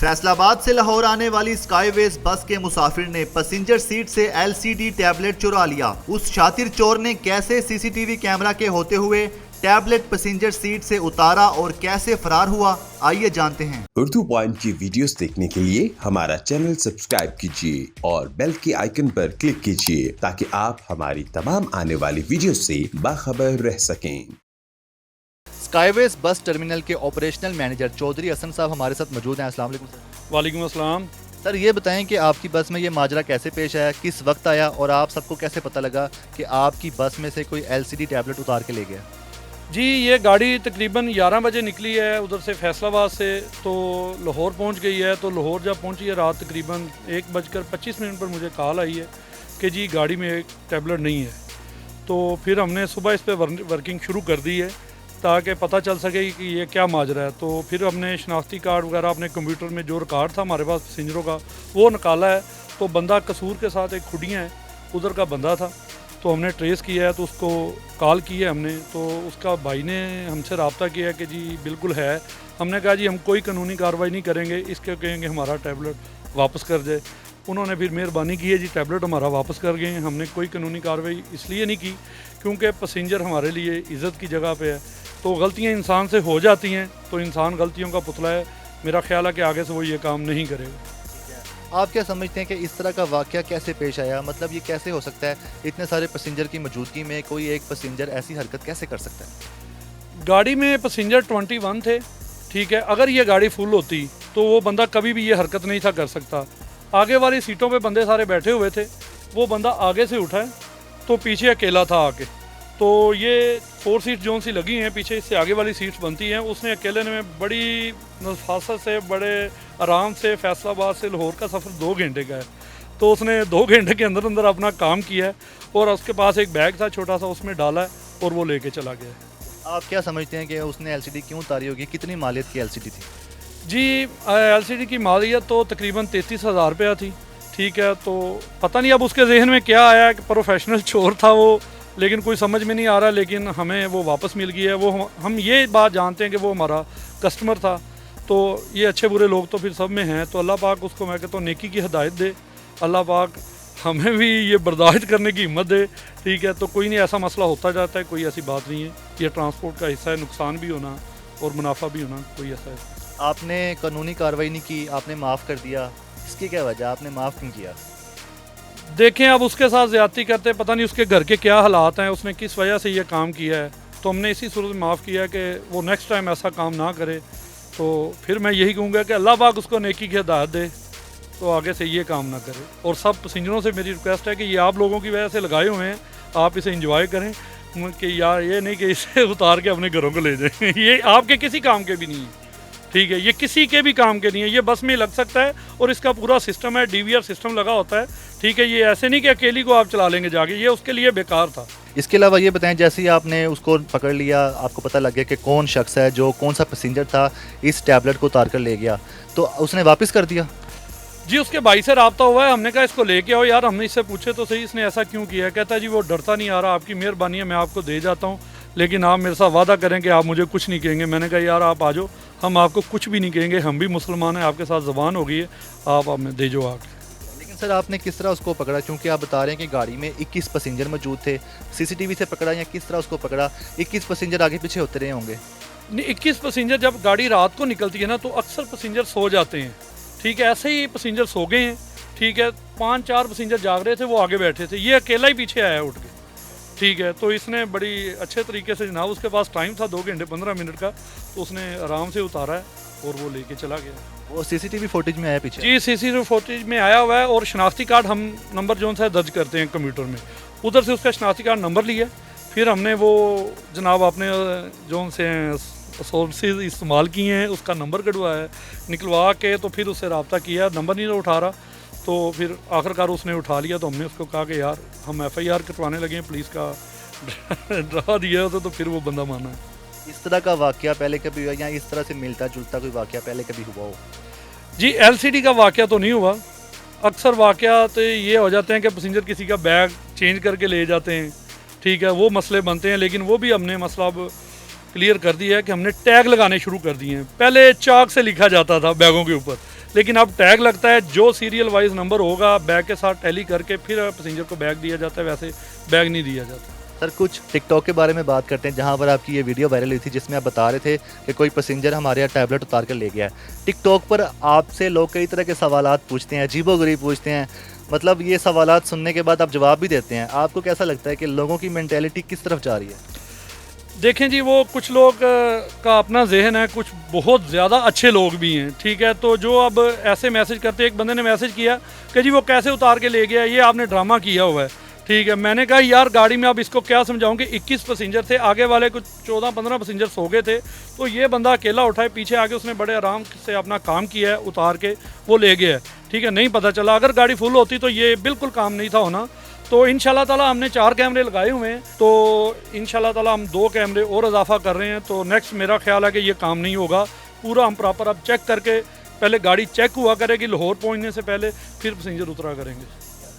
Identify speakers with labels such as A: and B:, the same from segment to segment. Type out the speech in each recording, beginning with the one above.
A: फैसलाबाद से लाहौर आने वाली स्काईवेज बस के मुसाफिर ने पैसेंजर सीट से एलसीडी टैबलेट चुरा लिया। उस शातिर चोर ने कैसे सीसीटीवी कैमरा के होते हुए टैबलेट पैसेंजर सीट से उतारा और कैसे फरार हुआ, आइए जानते हैं।
B: उर्दू पॉइंट की वीडियोस देखने के लिए हमारा चैनल सब्सक्राइब कीजिए और बेल के आइकन पर क्लिक कीजिए ताकि आप हमारी तमाम आने वाली वीडियो से बाखबर रह सकें।
A: स्काईवेज बस टर्मिनल के ऑपरेशनल मैनेजर चौधरी हसन साहब हमारे साथ मौजूद हैं। अस्सलाम वालेकुम सर।
C: वालेकुम अस्सलाम।
A: सर ये बताएं कि आपकी बस में ये माजरा कैसे पेश आया, किस वक्त आया और आप सबको कैसे पता लगा कि आपकी बस में से कोई एलसीडी टैबलेट उतार के ले गया?
C: जी ये गाड़ी तकरीबन 11 बजे निकली है उधर से फैसलाबाद से, तो लाहौर पहुंच गई है। तो लाहौर जब पहुंची है रात तकरीबन 1:25 पर मुझे कॉल आई है कि जी गाड़ी में एक टैबलेट नहीं है। तो फिर हमने सुबह इस पर वर्किंग शुरू कर दी है ताकि पता चल सके कि ये क्या माजरा है। तो फिर हमने शनाख्ती कार्ड वगैरह अपने कंप्यूटर में जो रिकॉर्ड था हमारे पास पैसेंजरों का वो निकाला है। तो बंदा कसूर के साथ एक खुडियाँ है उधर का बंदा था, तो हमने ट्रेस किया है। तो उसको कॉल की है हमने, तो उसका भाई ने हमसे रब्ता किया है कि जी बिल्कुल है। हमने कहा जी हम कोई कानूनी कार्रवाई नहीं करेंगे, इसके कहेंगे हमारा टैबलेट वापस कर जाए। उन्होंने फिर मेहरबानी की है जी टैबलेट हमारा वापस कर गए हैं। हमने कोई कानूनी कार्रवाई इसलिए नहीं की क्योंकि पैसेंजर हमारे लिए इज़्ज़त की जगह पे है। तो गलतियां इंसान से हो जाती हैं, तो इंसान गलतियों का पुतला है। मेरा ख्याल है कि आगे से वो ये काम नहीं करेगा।
A: आप क्या समझते हैं कि इस तरह का वाक़या कैसे पेश आया? मतलब ये कैसे हो सकता है, इतने सारे पैसेंजर की मौजूदगी में कोई एक पैसेंजर ऐसी हरकत कैसे कर सकता है?
C: गाड़ी में पैसेंजर 21 थे, ठीक है। अगर ये गाड़ी फुल होती तो वो बंदा कभी भी ये हरकत नहीं था कर सकता। आगे वाली सीटों पे बंदे सारे बैठे हुए थे, वो बंदा आगे से उठा है तो पीछे अकेला था आके। तो ये 4 सीट जो सी लगी हैं पीछे, इससे आगे वाली सीट्स बनती हैं। उसने अकेले ने बड़ी नफासत से बड़े आराम से फैसलाबाद से लाहौर का सफ़र 2 घंटे का है। तो उसने 2 घंटे के अंदर अंदर अपना काम किया है और उसके पास एक बैग था छोटा सा, उसमें डाला है और वो लेके चला गया।
A: आप क्या समझते हैं कि उसने एलसीडी क्यों उतारी होगी? कितनी मालियत की एलसीडी थी?
C: जी एलसीडी की मालियत तो तकरीबन 33,000 रुपया थी, ठीक है। तो पता नहीं अब उसके जहन में क्या आया कि प्रोफेशनल चोर था वो, लेकिन कोई समझ में नहीं आ रहा। लेकिन हमें वो वापस मिल गई है। वो हम ये बात जानते हैं कि वो हमारा कस्टमर था। तो ये अच्छे बुरे लोग तो फिर सब में हैं। तो अल्लाह पाक उसको मैं कहता हूँ नेकी की हिदायत दे, अल्लाह पाक हमें भी ये बर्दाश्त करने की हिम्मत दे, ठीक है। तो कोई नहीं, ऐसा मसला होता जाता है, कोई ऐसी बात नहीं है। ये ट्रांसपोर्ट का हिस्सा है, नुकसान भी होना और मुनाफा भी होना, कोई ऐसा है।
A: आपने कानूनी कार्रवाई नहीं की, आपने माफ़ कर दिया, इसकी क्या वजह? आपने माफ़ क्यों किया?
C: देखें अब उसके साथ ज़्यादती करते, पता नहीं उसके घर के क्या हालात हैं, उसने किस वजह से ये काम किया है। तो हमने इसी सूरत में माफ़ किया है कि वो नेक्स्ट टाइम ऐसा काम ना करे। तो फिर मैं यही कहूँगा कि अल्लाह पाक उसको नेकी की हिदायत दे, तो आगे से ये काम ना करे। और सब पैसेंजरों से मेरी रिक्वेस्ट है कि ये आप लोगों की वजह से लगाए हुए हैं, आप इसे इंजॉय करें कि यार ये नहीं कि इसे उतार के अपने घरों को ले जाएँ। ये आपके किसी काम के भी नहीं है, ठीक है। ये किसी के भी काम के नहीं है। ये बस में लग सकता है और इसका पूरा सिस्टम है, डीवीआर सिस्टम लगा होता है, ठीक है। ये ऐसे नहीं कि अकेली को आप चला लेंगे जाके, ये उसके लिए बेकार था।
A: इसके अलावा ये बताएं, जैसे ही आपने उसको पकड़ लिया, आपको पता लग गया कि कौन शख्स है जो कौन सा पैसेंजर था इस टैबलेट को उतार कर ले गया, तो उसने वापस कर दिया?
C: जी उसके भाई से रब्ता हुआ है, हमने कहा इसको लेके आओ यार। हमने इससे पूछे तो सही इसने ऐसा क्यों किया है। कहता है जी वो डरता नहीं आ रहा, आपकी मेहरबानी है, मैं आपको दे जाता हूँ, लेकिन आप मेरे साथ वादा करें कि आप मुझे कुछ नहीं कहेंगे। मैंने कहा यार आप आ जाओ, हम आपको कुछ भी नहीं कहेंगे, हम भी मुसलमान हैं, आपके साथ ज़बान हो गई है, आप हमें दे जाओ आके।
A: लेकिन सर आपने किस तरह उसको पकड़ा? क्योंकि आप बता रहे हैं कि गाड़ी में 21 पैसेंजर मौजूद थे, सीसीटीवी से पकड़ा या किस तरह उसको पकड़ा? 21 पैसेंजर आगे पीछे होते रहे होंगे।
C: नहीं 21 पैसेंजर, जब गाड़ी रात को निकलती है ना तो अक्सर पैसेंजर सो जाते हैं, ठीक है। ऐसे ही पैसेंजर सो गए हैं, ठीक है। 5-4 पैसेंजर जाग रहे थे, वो आगे बैठे थे, ये अकेला ही पीछे आया उठ के, ठीक है। तो इसने बड़ी अच्छे तरीके से, जनाब उसके पास टाइम था 2 घंटे 15 मिनट का, तो उसने आराम से उतारा है और वो लेके चला गया।
A: वो सीसीटीवी फुटेज में आया पीछे?
C: जी सीसीटीवी फुटेज में आया हुआ है। और शनाख्ती कार्ड हम नंबर जो सा दर्ज करते हैं कंप्यूटर में, उधर से उसका शनाख्ती कार्ड नंबर लिया, फिर हमने वो जनाब अपने जो से सोर्सेज इस्तेमाल किए हैं उसका नंबर कटवाया, निकलवा के तो फिर उससे रब्ता किया, नंबर नहीं उठा रहा। तो फिर आखिरकार उसने उठा लिया। तो हमने उसको कहा कि यार हम FIR कटवाने लगे हैं, पुलिस का डरा दिया होता तो फिर वो बंदा माना है।
A: इस तरह का वाक़या पहले कभी हुआ या इस तरह से मिलता जुलता कोई वाक़या पहले कभी हुआ हो?
C: जी LCD का वाक़या तो नहीं हुआ। अक्सर वाक़या तो ये हो जाते हैं कि पैसेंजर किसी का बैग चेंज करके ले जाते हैं, ठीक है, वो मसले बनते हैं। लेकिन वो भी हमने मसला अब क्लियर कर दिया है कि हमने टैग लगाने शुरू कर दिए हैं। पहले चाक से लिखा जाता था बैगों के ऊपर, लेकिन अब टैग लगता है, जो सीरियल वाइज नंबर होगा बैग के साथ टैली करके फिर पैसेंजर को बैग दिया जाता है, वैसे बैग नहीं दिया जाता।
A: सर कुछ टिकटॉक के बारे में बात करते हैं, जहां पर आपकी ये वीडियो वायरल हुई थी जिसमें आप बता रहे थे कि कोई पैसेंजर हमारे यहाँ टैबलेट उतार कर ले गया है। टिकटॉक पर आपसे लोग कई तरह के सवालात पूछते हैं, अजीबोगरीब पूछते हैं, मतलब ये सवालात सुनने के बाद आप जवाब भी देते हैं। आपको कैसा लगता है कि लोगों की मेंटेलिटी किस तरफ जा रही है?
C: देखें जी, वो कुछ लोग का अपना जहन है, कुछ बहुत ज़्यादा अच्छे लोग भी हैं, ठीक है। तो जो अब ऐसे मैसेज करते हैं, एक बंदे ने मैसेज किया कि जी वो कैसे उतार के ले गया, ये आपने ड्रामा किया हुआ है, ठीक है। मैंने कहा यार गाड़ी में अब इसको क्या समझाऊं कि 21 पैसेंजर थे, आगे वाले कुछ 14-15 पैसेंजर सो गए थे, तो ये बंदा अकेला उठाए, पीछे आके उसने बड़े आराम से अपना काम किया है, उतार के वो ले गया है, ठीक है। नहीं पता चला, अगर गाड़ी फुल होती तो ये बिल्कुल काम नहीं था होना। तो इंशाल्लाह ताला हमने 4 कैमरे लगाए हुए हैं, तो इंशाल्लाह ताला हम 2 कैमरे और इजाफा कर रहे हैं। तो नेक्स्ट मेरा ख्याल है कि ये काम नहीं होगा, पूरा हम प्रॉपर अब चेक करके, पहले गाड़ी चेक हुआ करेगी लाहौर पहुंचने से पहले, फिर पैसेंजर उतरा करेंगे।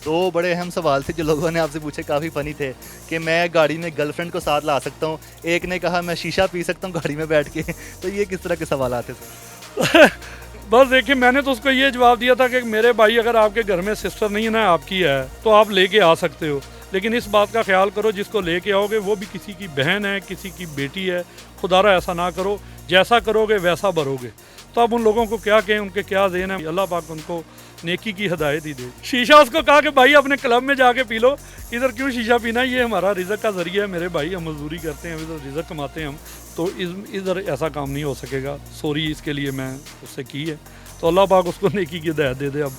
A: 2 बड़े अहम सवाल थे जो लोगों ने आपसे पूछे, काफ़ी फ़नी थे, कि मैं गाड़ी में गर्लफ्रेंड को साथ ला सकता हूँ, एक ने कहा मैं शीशा पी सकता हूँ गाड़ी में बैठ के। तो ये किस तरह के सवाल थे सर?
C: बस देखिए, मैंने तो उसको ये जवाब दिया था कि मेरे भाई अगर आपके घर में सिस्टर नहीं है ना, आपकी है, तो आप लेके आ सकते हो, लेकिन इस बात का ख्याल करो जिसको लेके आओगे वो भी किसी की बहन है, किसी की बेटी है। खुदारा ऐसा ना करो, जैसा करोगे वैसा भरोगे। तो अब उन लोगों को क्या कहें, उनके क्या ज़हन है, अल्लाह पाक उनको नेकी की हिदायत ही दे। शीशा उसको कहा कि भाई अपने क्लब में जाके पी लो, इधर क्यों शीशा पीना, ये हमारा रिज़्क का ज़रिया है मेरे भाई, हम मजदूरी करते हैं, इधर रिज़्क कमाते हैं हम, तो इधर ऐसा काम नहीं हो सकेगा। सॉरी इसके लिए मैं उससे की है, तो अल्लाह पाक उसको नेकी की हिदायत दे दे। अब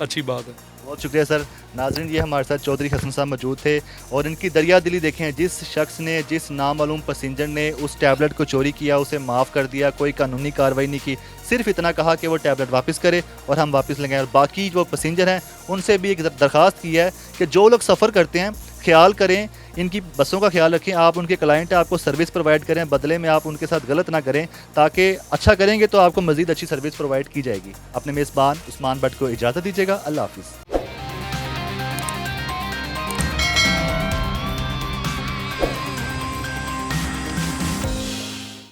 C: अच्छी बात है।
A: बहुत शुक्रिया सर। नाज़रीन, ये हमारे साथ चौधरी हसन साहब मौजूद थे और इनकी दरिया दिली देखें, जिस शख्स ने, जिस नामालूम पैसेंजर ने उस टैबलेट को चोरी किया उसे माफ़ कर दिया, कोई कानूनी कार्रवाई नहीं की, सिर्फ इतना कहा कि वो टैबलेट वापस करे और हम वापस लेंगे। और बाकी जो पैसेंजर हैं उनसे भी एक दरख्वास्त की है कि जो लोग सफ़र करते हैं ख्याल करें, इनकी बसों का ख्याल रखें, आप उनके क्लाइंट हैं, आपको सर्विस प्रोवाइड करें, बदले में आप उनके साथ गलत ना करें, ताकि अच्छा करेंगे तो आपको मज़ीद अच्छी सर्विस प्रोवाइड की जाएगी। अपने मेज़बान उस्मान भट्ट को इजाज़त दीजिएगा। अल्लाह हाफ़िज़।